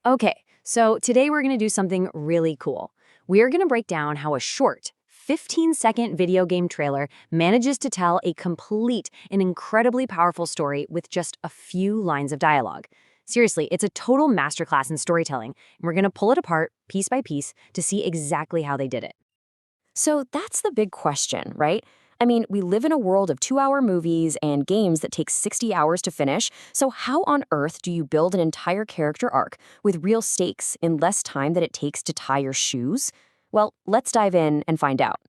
Okay, so today we're going to do something really cool. We're going to break down how a short, 15-second video game trailer manages to tell a complete and incredibly powerful story with just a few lines of dialogue. Seriously, it's a total masterclass in storytelling, and we're going to pull it apart piece by piece to see exactly how they did it. So that's the big question, right? I mean, we live in a world of 2-hour movies and games that take 60 hours to finish, so how on earth do you build an entire character arc with real stakes in less time than it takes to tie your shoes? Well, let's dive in and find out.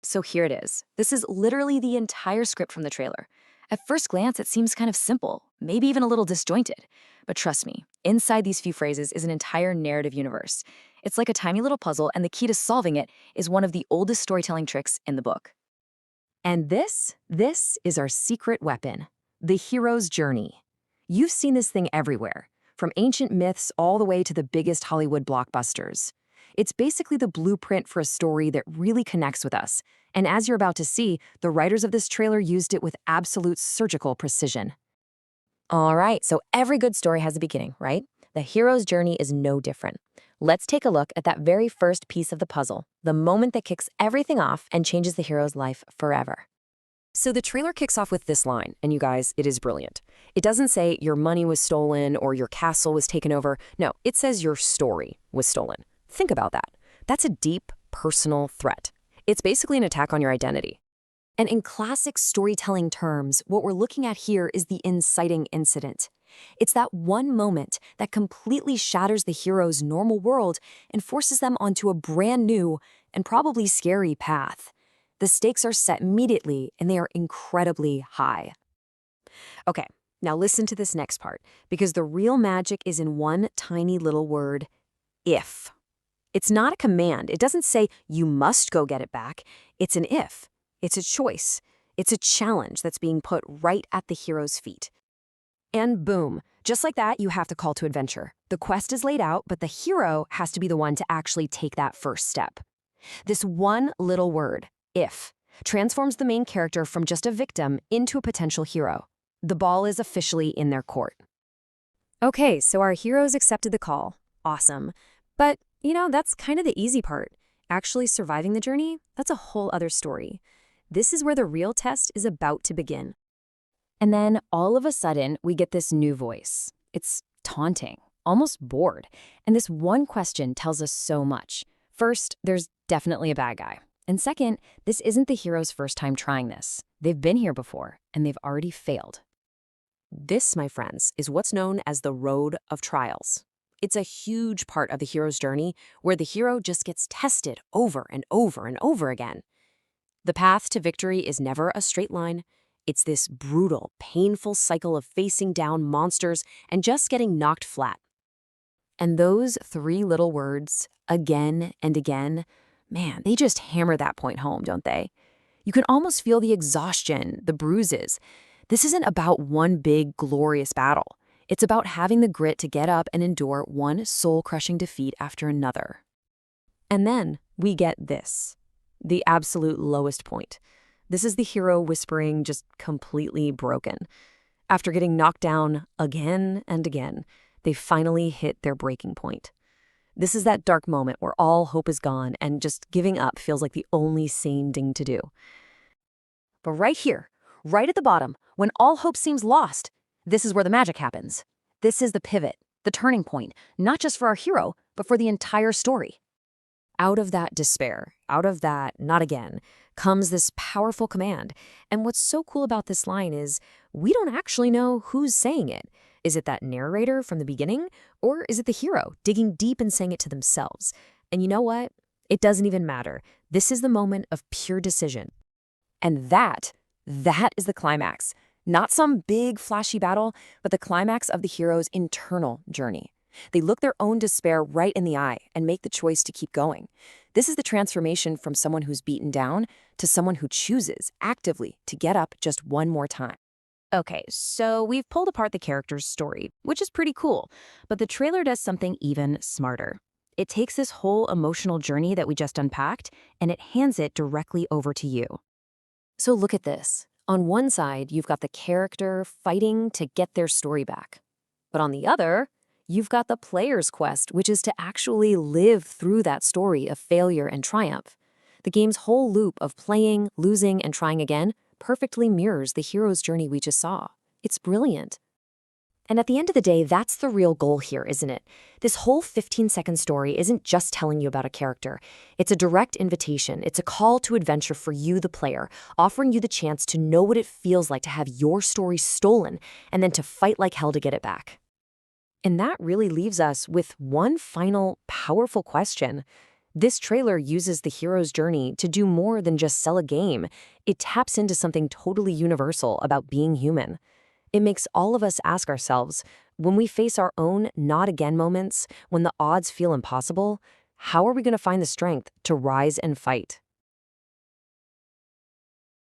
So here it is. This is literally the entire script from the trailer. At first glance, it seems kind of simple, maybe even a little disjointed. But trust me, inside these few phrases is an entire narrative universe. It's like a tiny little puzzle, and the key to solving it is one of the oldest storytelling tricks in the book. And this is our secret weapon, the hero's journey. You've seen this thing everywhere, from ancient myths all the way to the biggest Hollywood blockbusters. It's basically the blueprint for a story that really connects with us. And as you're about to see, the writers of this trailer used it with absolute surgical precision. All right, so every good story has a beginning, right? The hero's journey is no different. Let's take a look at that very first piece of the puzzle, the moment that kicks everything off and changes the hero's life forever. So the trailer kicks off with this line, and you guys, it is brilliant. It doesn't say your money was stolen or your castle was taken over. No, it says your story was stolen. Think about that. That's a deep, personal threat. It's basically an attack on your identity. And in classic storytelling terms, what we're looking at here is the inciting incident. It's that one moment that completely shatters the hero's normal world and forces them onto a brand new and probably scary path. The stakes are set immediately, and they are incredibly high. Okay, now listen to this next part, because the real magic is in one tiny little word, if. It's not a command. It doesn't say you must go get it back. It's an if. It's a choice. It's a challenge that's being put right at the hero's feet. And boom, just like that, you have the call to adventure. The quest is laid out, but the hero has to be the one to actually take that first step. This one little word, if, transforms the main character from just a victim into a potential hero. The ball is officially in their court. Okay, so our heroes accepted the call. Awesome. But, that's kind of the easy part. Actually surviving the journey, that's a whole other story. This is where the real test is about to begin. And then, all of a sudden, we get this new voice. It's taunting, almost bored. And this one question tells us so much. First, there's definitely a bad guy. And second, this isn't the hero's first time trying this. They've been here before, and they've already failed. This, my friends, is what's known as the road of trials. It's a huge part of the hero's journey where the hero just gets tested over and over and over again. The path to victory is never a straight line. It's this brutal, painful cycle of facing down monsters and just getting knocked flat. And those three little words, again and again, man, they just hammer that point home, don't they? You can almost feel the exhaustion, the bruises. This isn't about one big, glorious battle. It's about having the grit to get up and endure one soul-crushing defeat after another. And then we get this, the absolute lowest point. This is the hero whispering, just completely broken. After getting knocked down again and again, they finally hit their breaking point. This is that dark moment where all hope is gone and just giving up feels like the only sane thing to do. But right here, right at the bottom, when all hope seems lost, this is where the magic happens. This is the pivot, the turning point, not just for our hero, but for the entire story. Out of that despair, out of that not again, comes this powerful command. And what's so cool about this line is we don't actually know who's saying it. Is it that narrator from the beginning? Or is it the hero digging deep and saying it to themselves? And you know what? It doesn't even matter. This is the moment of pure decision. And that is the climax. Not some big, flashy battle, but the climax of the hero's internal journey. They look their own despair right in the eye and make the choice to keep going. This is the transformation from someone who's beaten down to someone who chooses actively to get up just one more time. Okay, so we've pulled apart the character's story, which is pretty cool, but the trailer does something even smarter. It takes this whole emotional journey that we just unpacked, and it hands it directly over to you. So look at this. On one side, you've got the character fighting to get their story back. But on the other, you've got the player's quest, which is to actually live through that story of failure and triumph. The game's whole loop of playing, losing, and trying again perfectly mirrors the hero's journey we just saw. It's brilliant. And at the end of the day, that's the real goal here, isn't it? This whole 15-second story isn't just telling you about a character. It's a direct invitation. It's a call to adventure for you, the player, offering you the chance to know what it feels like to have your story stolen and then to fight like hell to get it back. And that really leaves us with one final, powerful question. This trailer uses the hero's journey to do more than just sell a game. It taps into something totally universal about being human. It makes all of us ask ourselves, when we face our own not again moments, when the odds feel impossible, how are we going to find the strength to rise and fight?